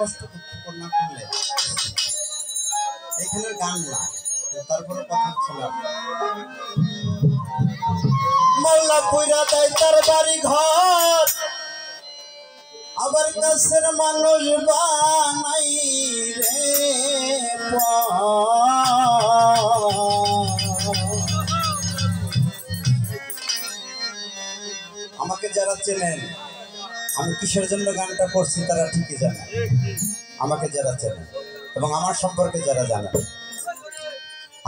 কষ্ট না করলে এখানে গান না, তারপরে কথা ছিল মাওলা কইরা দেয় তার বাড়ি ঘর, আবার কাছের মানুষ বানাই রে। আমাকে যারা চেনেন আমি কিসের জন্য গানটা করছি তারা ঠিকই জানে, আমাকে যারা চেনেন এবং আমার সম্পর্কে যারা জানেন।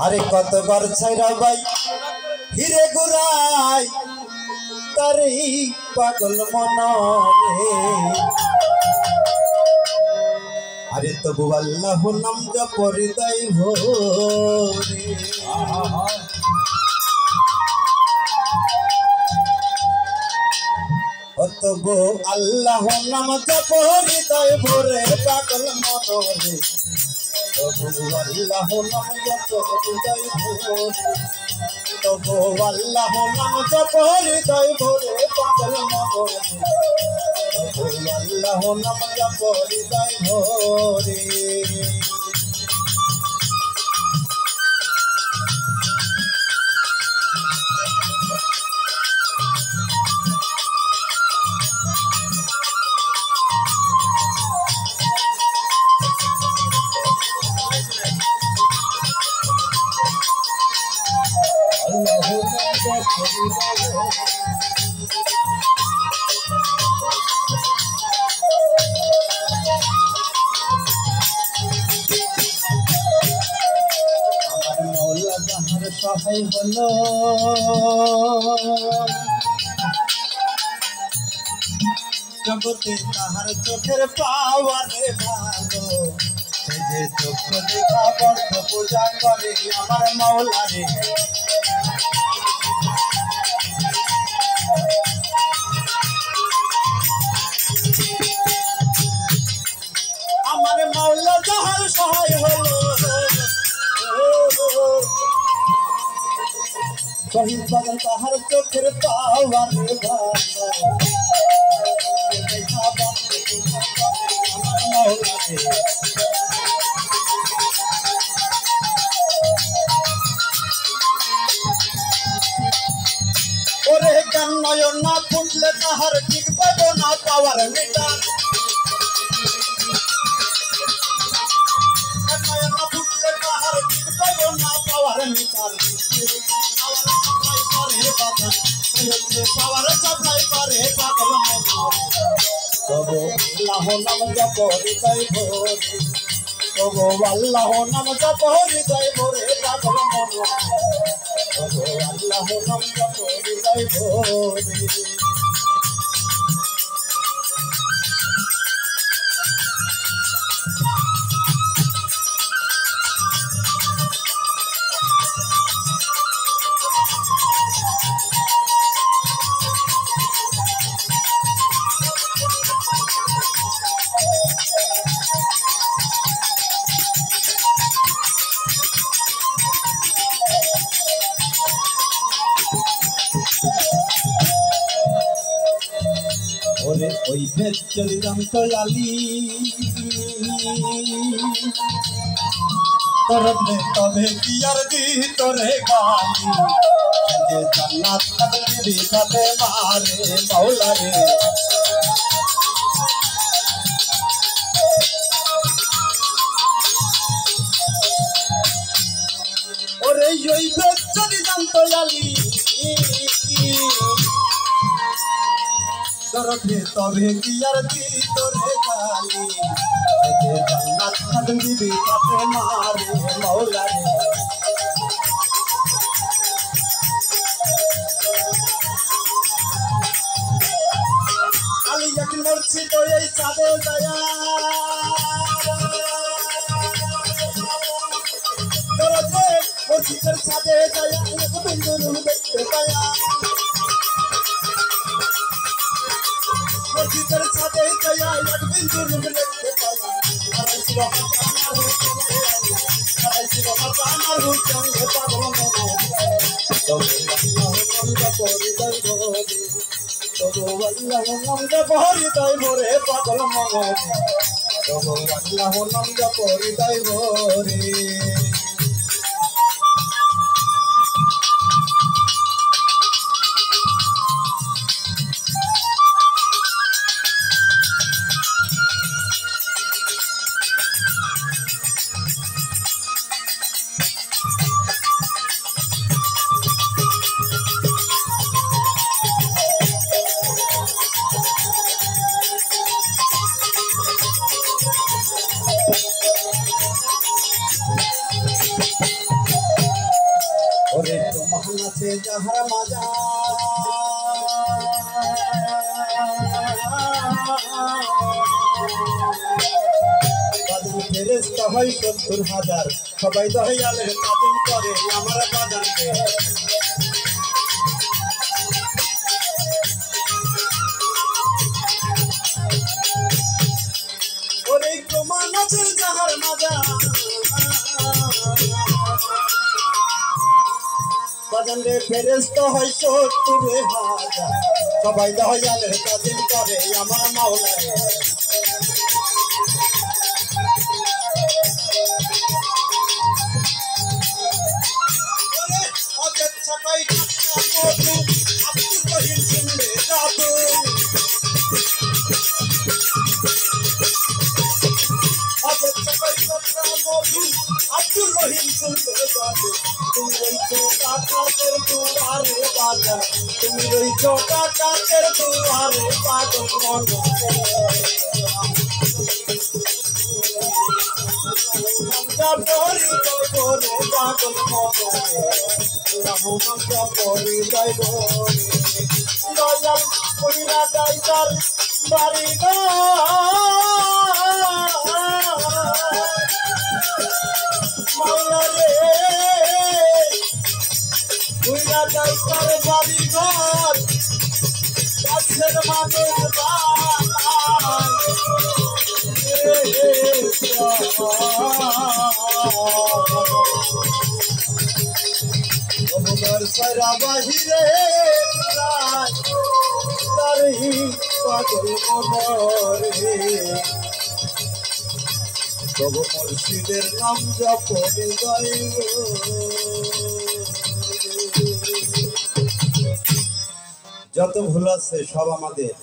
আরে কতবার ছাইরা ভাই হিরে গুড়াই তারে পাগল মনরে, আরে তবু আল্লাহ নাম জপরি দাই ভোরে। তবু আল্লাহ নাম জপরি দাই ভোরে পাগল মনরে, তবু আল্লাহ নাম জপরি দাই ভোরে, তবু আল্লাহ নাম জপরি দাই ভোরে পাগল মনরে, তবু আল্লাহ নাম জপরি দাই ভোরে। সহায় হলো জগতে তাহার চোখের পাওয়ারে ভালো, সে যে চোখ দেখা বদ্ধ পূজা করে আমার মাওলারে। আমার মাওলা যাহার সহায় হলো শহীদ বাগান তাহার চোখের পাওয়ারে ভালো, আমার মাওলারে। ওরে গান নয়ন না ফুটলে তাহার ঠিক পাবো না পাওয়ার মিটা, নয়ন না ফুটলে তাহার ঠিক পাবো না পাওয়ার মিটার, পাওয়ার সাপ্লাই করে পাগল মনরে, তবু আল্লাহ নাম জপরি দাই ভোরে, তবু আল্লাহ নাম জপরি দাই ভোরে পাগল মনরে, তবু আল্লাহ নাম জপরি দাই ভোরে। ওরে ওই ভেদ যদি জানতো আলি করবে তবে কি আর দিত রে গালি, যে জান্নাত থাকবে সাথে মারে মাওলারে। ওরে ওই ভেদ যদি জানতো আলি করবে তবে কি আর দিত রে গালি, যে জান্নাত থাকবি তাতে মারে মাওলারে। আলী এক মসজিদ এই চাঁদে দয়া মসজিদের ছাদে দয়া এক বিন্দু দেখতে পায়া, মসজিদের ছাদে দয়া এক বিন্দু দেখতে পায়া, আমার হুসেন পাগল মনে, তবু আল্লাহ নাম জপরি দাই ভোরে পাগল মনে, তবু আল্লাহ নাম জপ হৃদয় ভরে। ওরে তো মহান আছে যাহার মাজা ফেরেশতা হয় ৭০,০০০ সবাই দয়ালের তাজিম করে আমার বাজানকে। ওরে প্রমাণ আছে যাহার মাজা বাজানরে ফেরেশতা হয় ৭০,০০০ সবাই দয়ালের তাজিম করে আমার মাওলারে। আব্দুর রহিম সুন্দর জাদু তুমি রইছো কাকাতের দুয়ারে বাজার, তুমি রইছো কাকাতের দুয়ারে পাগল মন পরি করে পাগল মনে পরি যাই দয়াল কইরা যাইতার বাড়ি মাওলা রে কইরা যাইতার বাড়ি ঘর কাছের মানুষ সারা বাহিরে তারই পাগল মনরে তবু মুর্শিদের নাম জপরে গাইব। যত ভুল আছে সব আমাদের,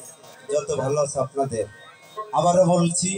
যত ভালো আছে আপনাদের। আবারও বলছি।